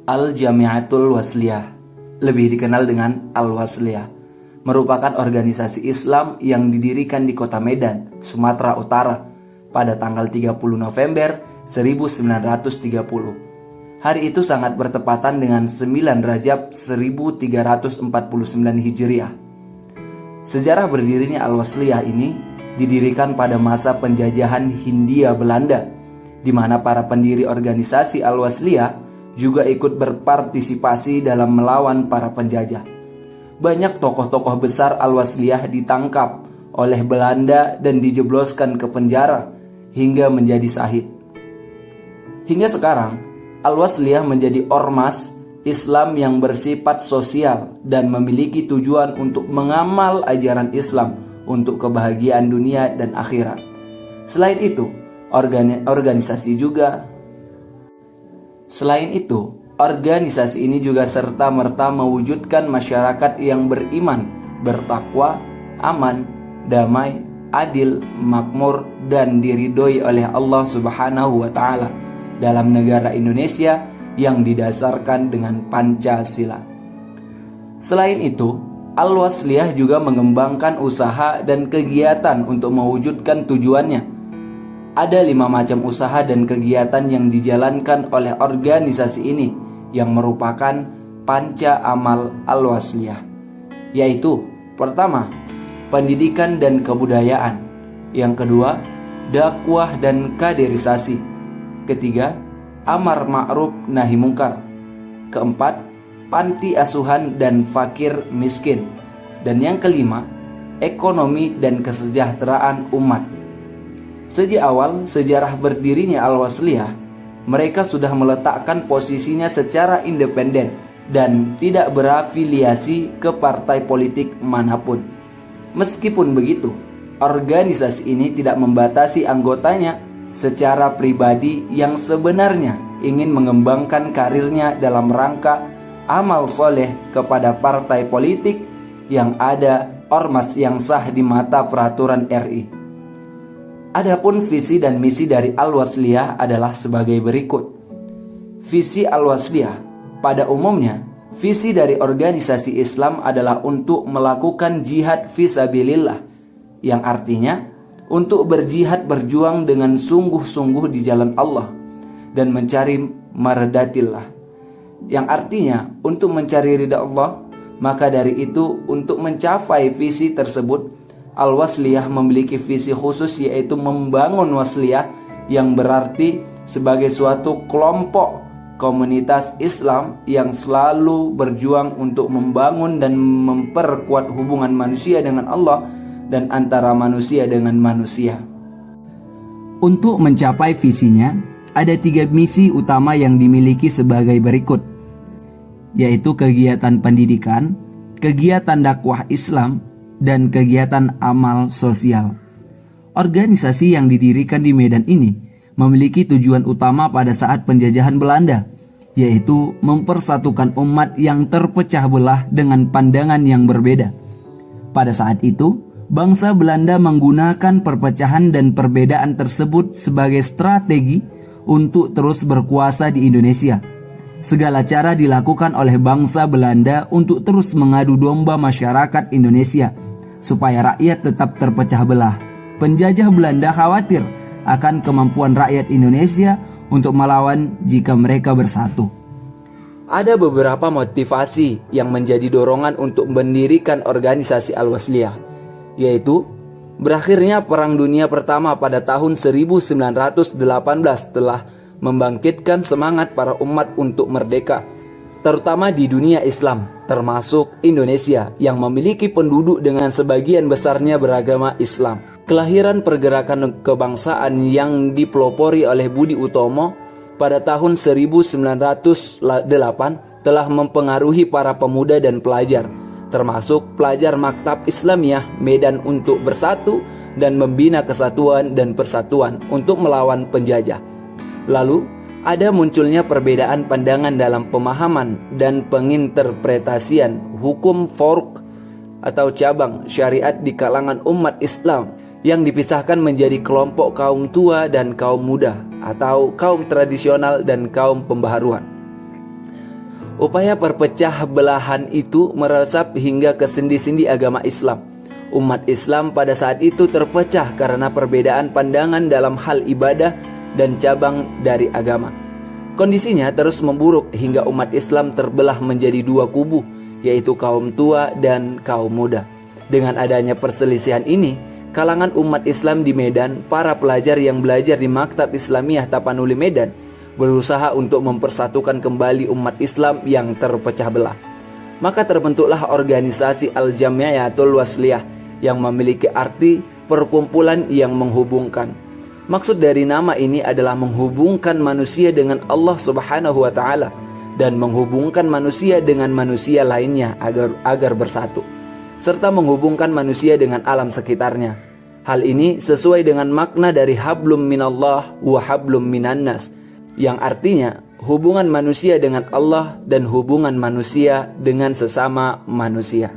Al-Jamiatul Wasliyah, lebih dikenal dengan Al-Wasliyah, merupakan organisasi Islam yang didirikan di Kota Medan, Sumatera Utara pada tanggal 30 November 1930. Hari itu sangat bertepatan dengan 9 Rajab 1349 Hijriah. Sejarah berdirinya Al-Wasliyah ini didirikan pada masa penjajahan Hindia Belanda, di mana para pendiri organisasi Al-Wasliyah juga ikut berpartisipasi dalam melawan para penjajah. Banyak tokoh-tokoh besar Al-Wasliyah ditangkap oleh Belanda dan dijebloskan ke penjara hingga menjadi syahid. Hingga sekarang, Al-Wasliyah menjadi ormas Islam yang bersifat sosial dan memiliki tujuan untuk mengamal ajaran Islam untuk kebahagiaan dunia dan akhirat. Selain itu, organisasi ini juga serta-merta mewujudkan masyarakat yang beriman, bertakwa, aman, damai, adil, makmur, dan diridhoi oleh Allah Subhanahu wa Ta'ala dalam negara Indonesia yang didasarkan dengan Pancasila. Selain itu, Al-Wasliyah juga mengembangkan usaha dan kegiatan untuk mewujudkan tujuannya. Ada 5 macam usaha dan kegiatan yang dijalankan oleh organisasi ini yang merupakan panca amal Al-Wasliyah, yaitu pertama, pendidikan dan kebudayaan. Yang kedua, dakwah dan kaderisasi. Ketiga, amar ma'ruf nahi mungkar. Keempat, panti asuhan dan fakir miskin. Dan yang kelima, ekonomi dan kesejahteraan umat. Sejak awal sejarah berdirinya Al-Wasliyah, mereka sudah meletakkan posisinya secara independen dan tidak berafiliasi ke partai politik manapun. Meskipun begitu, organisasi ini tidak membatasi anggotanya secara pribadi yang sebenarnya ingin mengembangkan karirnya dalam rangka amal soleh kepada partai politik yang ada ormas yang sah di mata peraturan RI. Adapun visi dan misi dari Al-Wasliyah adalah sebagai berikut. Visi Al-Wasliyah, pada umumnya, visi dari organisasi Islam adalah untuk melakukan jihad fisabilillah, yang artinya untuk berjihad berjuang dengan sungguh-sungguh di jalan Allah dan mencari mardatillah, yang artinya untuk mencari ridha Allah. Maka dari itu, untuk mencapai visi tersebut, Al-Wasliyah memiliki visi khusus, yaitu membangun wasliyah, yang berarti sebagai suatu kelompok komunitas Islam yang selalu berjuang untuk membangun dan memperkuat hubungan manusia dengan Allah dan antara manusia dengan manusia. Untuk mencapai visinya, ada 3 misi utama yang dimiliki sebagai berikut, yaitu kegiatan pendidikan, kegiatan dakwah Islam, dan kegiatan amal sosial. Organisasi yang didirikan di Medan ini memiliki tujuan utama pada saat penjajahan Belanda, yaitu mempersatukan umat yang terpecah belah dengan pandangan yang berbeda. Pada saat itu, bangsa Belanda menggunakan perpecahan dan perbedaan tersebut sebagai strategi untuk terus berkuasa di Indonesia. Segala cara dilakukan oleh bangsa Belanda untuk terus mengadu domba masyarakat Indonesia supaya rakyat tetap terpecah belah. Penjajah Belanda khawatir akan kemampuan rakyat Indonesia untuk melawan jika mereka bersatu. Ada beberapa motivasi yang menjadi dorongan untuk mendirikan organisasi Al-Wasliyah, yaitu berakhirnya Perang Dunia Pertama pada tahun 1918 telah membangkitkan semangat para umat untuk merdeka, terutama di dunia Islam, termasuk Indonesia yang memiliki penduduk dengan sebagian besarnya beragama Islam. Kelahiran pergerakan kebangsaan yang dipelopori oleh Budi Utomo pada tahun 1908 telah mempengaruhi para pemuda dan pelajar, termasuk pelajar Maktab Islamiyah Medan, untuk bersatu dan membina kesatuan dan persatuan untuk melawan penjajah. Lalu, ada munculnya perbedaan pandangan dalam pemahaman dan penginterpretasian hukum furq atau cabang syariat di kalangan umat Islam yang dipisahkan menjadi kelompok kaum tua dan kaum muda, atau kaum tradisional dan kaum pembaharuan. Upaya perpecah belahan itu meresap hingga ke sendi-sendi agama Islam. Umat Islam pada saat itu terpecah karena perbedaan pandangan dalam hal ibadah dan cabang dari agama. Kondisinya terus memburuk hingga umat Islam terbelah menjadi dua kubu, yaitu kaum tua dan kaum muda. Dengan adanya perselisihan ini, kalangan umat Islam di Medan, para pelajar yang belajar di Maktab Islamiyah Tapanuli Medan, berusaha untuk mempersatukan kembali umat Islam yang terpecah belah. Maka terbentuklah organisasi Al-Jamiyatul Wasliyah yang memiliki arti perkumpulan yang menghubungkan. Maksud dari nama ini adalah menghubungkan manusia dengan Allah Subhanahu wa taala dan menghubungkan manusia dengan manusia lainnya agar bersatu, serta menghubungkan manusia dengan alam sekitarnya. Hal ini sesuai dengan makna dari hablum minallah wa hablum minannas, yang artinya hubungan manusia dengan Allah dan hubungan manusia dengan sesama manusia.